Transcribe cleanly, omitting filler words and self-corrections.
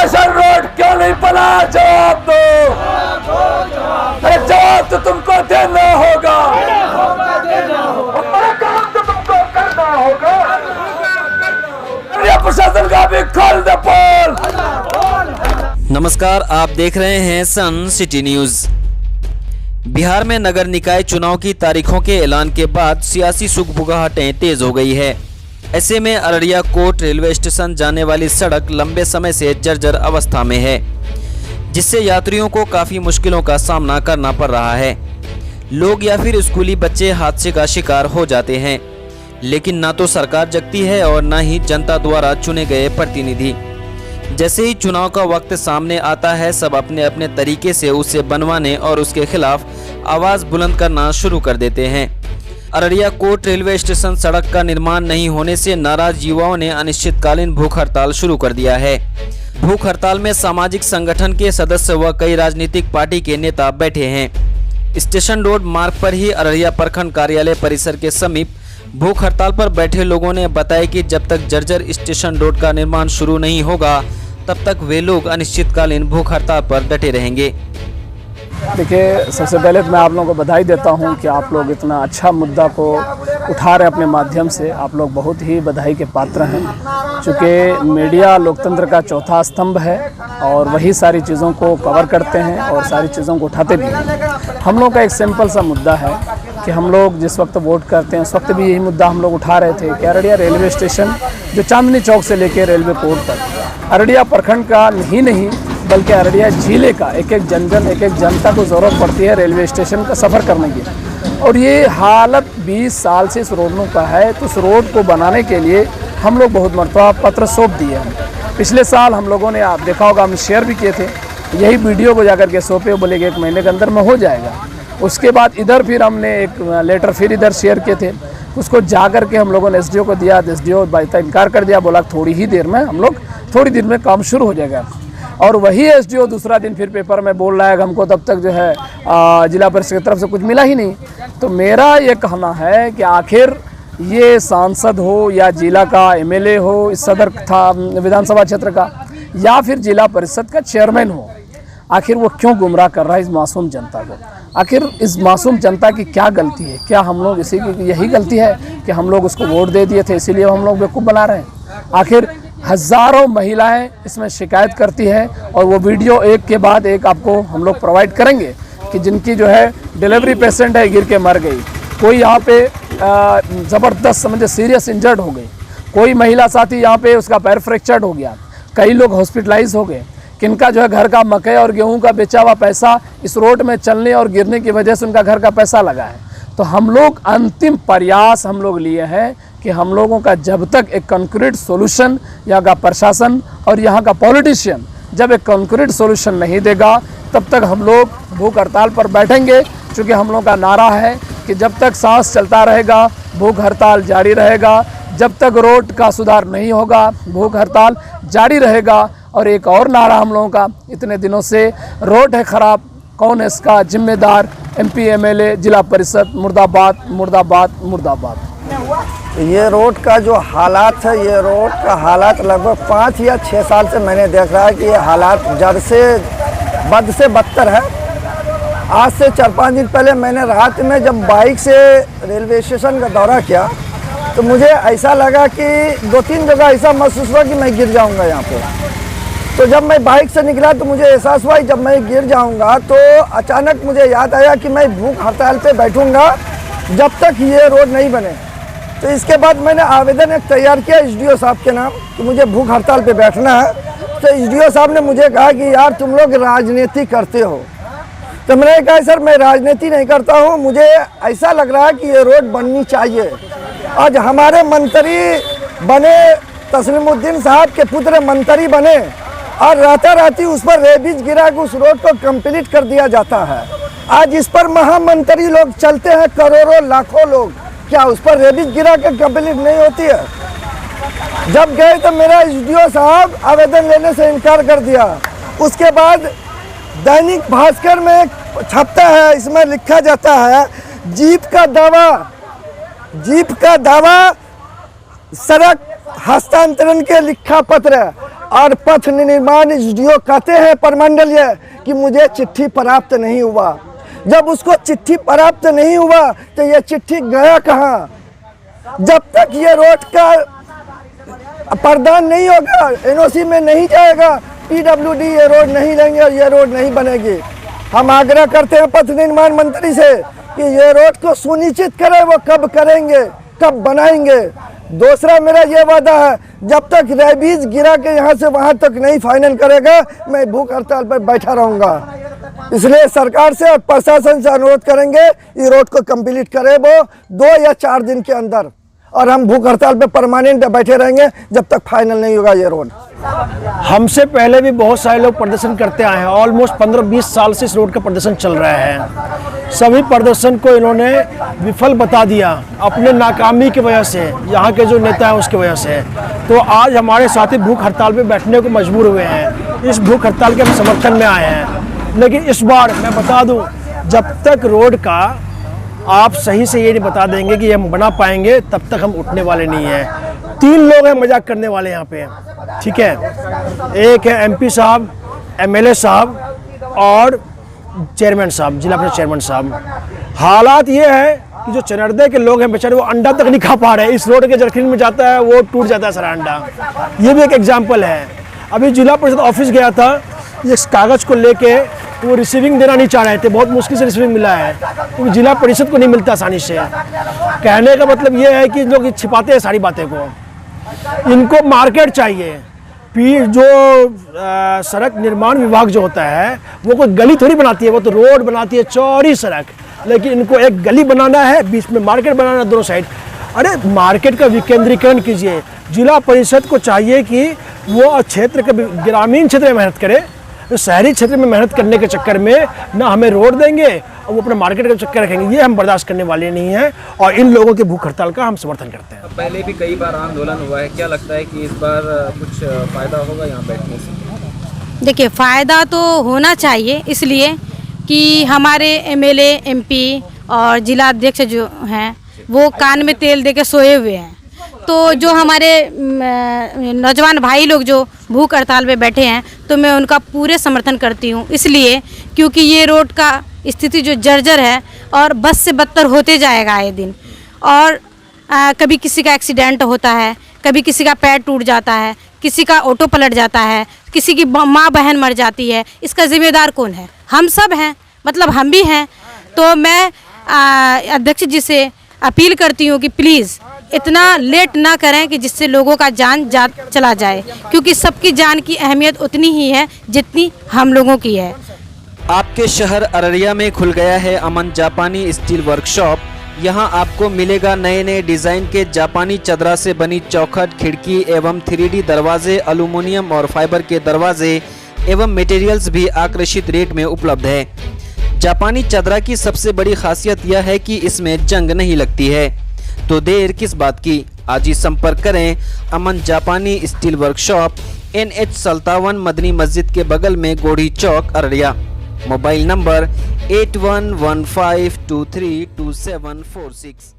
Station road क्यों नहीं बना? जवाब दो। अरे जवाब तो तुमको देना होगा, हमारा काम तो तुमको करना होगा। प्रशासन का भी खोल दे पोल। नमस्कार, आप देख रहे हैं सन सिटी न्यूज। बिहार में नगर निकाय चुनाव की तारीखों के ऐलान के बाद सियासी सुगबुगाहटें तेज हो गई है। ऐसे में अररिया कोर्ट रेलवे स्टेशन जाने वाली सड़क लंबे समय से जर्जर अवस्था में है, जिससे यात्रियों को काफ़ी मुश्किलों का सामना करना पड़ रहा है। लोग या फिर स्कूली बच्चे हादसे का शिकार हो जाते हैं, लेकिन ना तो सरकार जगती है और ना ही जनता द्वारा चुने गए प्रतिनिधि। जैसे ही चुनाव का वक्त सामने आता है, सब अपने अपने तरीके से उसे बनवाने और उसके खिलाफ आवाज़ बुलंद करना शुरू कर देते हैं। अररिया कोर्ट रेलवे स्टेशन सड़क का निर्माण नहीं होने से नाराज युवाओं ने अनिश्चितकालीन भूख हड़ताल शुरू कर दिया है। भूख हड़ताल में सामाजिक संगठन के सदस्य व कई राजनीतिक पार्टी के नेता बैठे हैं। स्टेशन रोड मार्ग पर ही अररिया प्रखंड कार्यालय परिसर के समीप भूख हड़ताल पर बैठे लोगों ने बताया कि जब तक जर्जर स्टेशन रोड का निर्माण शुरू नहीं होगा, तब तक वे लोग अनिश्चितकालीन भूख हड़ताल पर डटे रहेंगे। देखिए, सबसे पहले तो मैं आप लोगों को बधाई देता हूं कि आप लोग इतना अच्छा मुद्दा को उठा रहे हैं अपने माध्यम से। आप लोग बहुत ही बधाई के पात्र हैं, चूँकि मीडिया लोकतंत्र का चौथा स्तंभ है और वही सारी चीज़ों को कवर करते हैं और सारी चीज़ों को उठाते भी हैं। हम लोग का एक सिंपल सा मुद्दा है कि हम लोग जिस वक्त वोट करते हैं उस वक्त भी यही मुद्दा हम लोग उठा रहे थे कि अररिया रेलवे स्टेशन जो चांदनी चौक से लेकर रेलवे कोर्ट तक अररिया प्रखंड का ही नहीं बल्कि अररिया जिले का एक एक जनता को ज़रूरत पड़ती है रेलवे स्टेशन का सफ़र करने की। और ये हालत 20 साल से इस रोड का है, तो उस रोड को बनाने के लिए हम लोग बहुत मरतबा पत्र सौंप दिए हैं। पिछले साल हम लोगों ने, आप देखा होगा, हम शेयर भी किए थे, यही वीडियो को जाकर के सौंपे, बोले कि 1 महीने के अंदर में हो जाएगा। उसके बाद इधर फिर हमने एक लेटर फिर इधर शेयर किए थे, उसको जाकर के हम लोगों ने एसडीओ को दिया। एसडीओ इनकार कर दिया, बोला थोड़ी ही देर में हम लोग थोड़ी देर में काम शुरू हो जाएगा। और वही एसडीओ दूसरा दिन फिर पेपर में बोल रहा है कि हमको तब तक जो है जिला परिषद की तरफ से कुछ मिला ही नहीं। तो मेरा ये कहना है कि आखिर ये सांसद हो या जिला का एमएलए हो, इस सदर था विधानसभा क्षेत्र का, या फिर जिला परिषद का चेयरमैन हो, आखिर वो क्यों गुमराह कर रहा है इस मासूम जनता को? आखिर इस मासूम जनता की क्या गलती है? क्या हम लोग इसी की यही गलती है कि हम लोग उसको वोट दे दिए थे इसीलिए हम लोग बेवकूफ़ बना रहे हैं? आखिर हज़ारों महिलाएं इसमें शिकायत करती हैं और वो वीडियो एक के बाद एक आपको हम लोग प्रोवाइड करेंगे कि जिनकी जो है डिलीवरी पेशेंट है, गिर के मर गई, कोई यहाँ पे ज़बरदस्त समझे सीरियस इंजर्ड हो गई, कोई महिला साथी यहाँ पे उसका पैर फ्रैक्चर्ड हो गया, कई लोग हॉस्पिटलाइज हो गए, किनका जो है घर का मकई और गेहूं का बेचा हुआ पैसा इस रोड में चलने और गिरने की वजह से उनका घर का पैसा लगा है। तो हम लोग अंतिम प्रयास हम लोग लिए हैं कि हम लोगों का जब तक एक कंक्रीट सॉल्यूशन यहाँ का प्रशासन और यहाँ का पॉलिटिशियन जब एक कंक्रीट सॉल्यूशन नहीं देगा, तब तक हम लोग भूख हड़ताल पर बैठेंगे। क्योंकि हम लोग का नारा है कि जब तक सांस चलता रहेगा भूख हड़ताल जारी रहेगा, जब तक रोड का सुधार नहीं होगा भूख हड़ताल जारी रहेगा। और एक और नारा हम लोगों का इतने दिनों से, रोड है ख़राब, कौन है इसका जिम्मेदार? एमपी एमएलए जिला परिषद मुर्दाबाद मुर्दाबाद मुर्दाबाद। ये रोड का जो हालात है, ये रोड का हालात लगभग 5 या 6 साल से मैंने देख रहा है कि ये हालात जड़ से बद से बदतर है। आज से 4-5 दिन पहले मैंने रात में जब बाइक से रेलवे स्टेशन का दौरा किया तो मुझे ऐसा लगा कि 2-3 जगह ऐसा महसूस हुआ कि मैं गिर जाऊंगा यहाँ पे। तो जब मैं बाइक से निकला तो मुझे एहसास हुआ जब मैं गिर जाऊंगा, तो अचानक मुझे याद आया कि मैं भूख हड़ताल पे बैठूंगा जब तक ये रोड नहीं बने। तो इसके बाद मैंने आवेदन एक तैयार किया एसडीओ साहब के नाम कि मुझे भूख हड़ताल पे बैठना है। तो एसडीओ साहब ने मुझे कहा कि यार तुम लोग राजनीति करते हो। तो मैंने कहा सर मैं राजनीति नहीं करता हूँ, मुझे ऐसा लग रहा है कि ये रोड बननी चाहिए। आज हमारे मंत्री बने, तस्लीमुद्दीन साहब के पुत्र मंत्री बने और राताराती उस पर रेबिज गिरा के उस रोड को कंप्लीट कर दिया जाता है। आज इस पर महामंत्री लोग चलते हैं, करोड़ों लाखों लोग, क्या उस पर रेबिज गिरा के कंप्लीट नहीं होती है? जब गए तो मेरा एसडीओ साहब आवेदन लेने से इनकार कर दिया। उसके बाद दैनिक भास्कर में छपता है, इसमें लिखा जाता है जीप का दावा सड़क हस्तांतरण के लिखा पत्र। और पथ निर्माण जो कहते हैं प्रमंडलीय कि मुझे चिट्ठी प्राप्त नहीं हुआ। जब उसको चिट्ठी प्राप्त नहीं हुआ तो ये चिट्ठी गया कहाँ? जब तक ये रोड का प्रदान नहीं होगा, एनओसी में नहीं जाएगा, पीडब्ल्यूडी ये रोड नहीं लेंगे और ये रोड नहीं बनेगी। हम आग्रह करते हैं पथ निर्माण मंत्री से कि ये रोड को सुनिश्चित करें, वो कब करेंगे, कब बनाएंगे। दूसरा मेरा ये वादा है, जब तक रेबीज गिरा के यहाँ से वहाँ तक नहीं फाइनल करेगा, मैं भूख हड़ताल पर बैठा रहूँगा। इसलिए सरकार से और प्रशासन से अनुरोध करेंगे ये रोड को कंप्लीट करे वो 2 या 4 दिन के अंदर, और हम भूख हड़ताल पे परमानेंट बैठे रहेंगे जब तक फाइनल नहीं होगा ये रोड। हमसे पहले भी बहुत सारे लोग प्रदर्शन करते आए हैं। ऑलमोस्ट 15-20 साल से इस रोड का प्रदर्शन चल रहा है। सभी प्रदर्शन को इन्होंने विफल बता दिया अपने नाकामी की वजह से, यहाँ के जो नेता हैं उसकी वजह से। तो आज हमारे साथी भूख हड़ताल पे बैठने को मजबूर हुए हैं। इस भूख हड़ताल के हम समर्थन में आए हैं। लेकिन इस बार मैं बता दूँ, जब तक रोड का आप सही से ये नहीं बता देंगे कि हम बना पाएंगे, तब तक हम उठने वाले नहीं हैं। 3 लोग हैं मजाक करने वाले यहाँ पे, ठीक है। एक है एमपी साहब, एमएलए साहब और चेयरमैन साहब, जिला परिषद चेयरमैन साहब। हालात ये है कि जो चनर्दे के लोग हैं बेचारे, वो अंडा तक नहीं खा पा रहे। इस रोड के जरखीन में जाता है वो टूट जाता है सारा अंडा। ये भी एक एग्जाम्पल है। अभी जिला परिषद ऑफिस गया था, इस कागज़ को लेके वो रिसीविंग देना नहीं चाह रहे थे। बहुत मुश्किल से रिसीविंग मिला है, क्योंकि जिला परिषद को नहीं मिलता आसानी से। कहने का मतलब ये है कि लोग छिपाते हैं सारी बातें को। इनको मार्केट चाहिए। जो सड़क निर्माण विभाग जो होता है वो कोई गली थोड़ी बनाती है, वो तो रोड बनाती है, चौड़ी सड़क। लेकिन इनको एक गली बनाना है, बीच में मार्केट बनाना है, दोनों साइड। अरे मार्केट का विकेंद्रीकरण कीजिए। जिला परिषद को चाहिए कि वो क्षेत्र के ग्रामीण क्षेत्र में मेहनत करे। तो शहरी क्षेत्र में मेहनत करने के चक्कर में ना हमें रोड देंगे और वो अपने मार्केट का चक्कर रखेंगे। ये हम बर्दाश्त करने वाले नहीं हैं और इन लोगों के भूख हड़ताल का हम समर्थन करते हैं। पहले भी कई बार आंदोलन हुआ है, क्या लगता है कि इस बार कुछ फायदा होगा यहाँ बैठने से? देखिए, फ़ायदा तो होना चाहिए, इसलिए कि हमारे एमएलए, एमपी और जिला अध्यक्ष जो हैं वो कान में तेल दे के सोए हुए हैं। तो जो हमारे नौजवान भाई लोग जो भूख हड़ताल पे बैठे हैं, तो मैं उनका पूरे समर्थन करती हूँ। इसलिए क्योंकि ये रोड का स्थिति जो जर्जर है और बस से बदतर होते जाएगा आए दिन। और कभी किसी का एक्सीडेंट होता है, कभी किसी का पैर टूट जाता है, किसी का ऑटो पलट जाता है, किसी की माँ बहन मर जाती है। इसका जिम्मेदार कौन है? हम सब हैं, मतलब हम भी हैं। तो मैं अध्यक्ष जी से अपील करती हूँ कि प्लीज़ इतना लेट ना करें कि जिससे लोगों का जान चला जाए, क्योंकि सबकी जान की अहमियत उतनी ही है जितनी हम लोगों की है। आपके शहर अररिया में खुल गया है अमन जापानी स्टील वर्कशॉप। यहाँ आपको मिलेगा नए नए डिज़ाइन के जापानी चदरा से बनी चौखट, खिड़की एवं 3D दरवाजे, एल्युमिनियम और फाइबर के दरवाजे एवं मटेरियल्स भी आकर्षित रेट में उपलब्ध है। जापानी चदरा की सबसे बड़ी खासियत यह है कि इसमें जंग नहीं लगती है, तो देर किस बात की, आज ही संपर्क करें अमन जापानी स्टील वर्कशॉप, NH 57 मदनी मस्जिद के बगल में गोढ़ी चौक, अररिया। Mobile number 8115232746।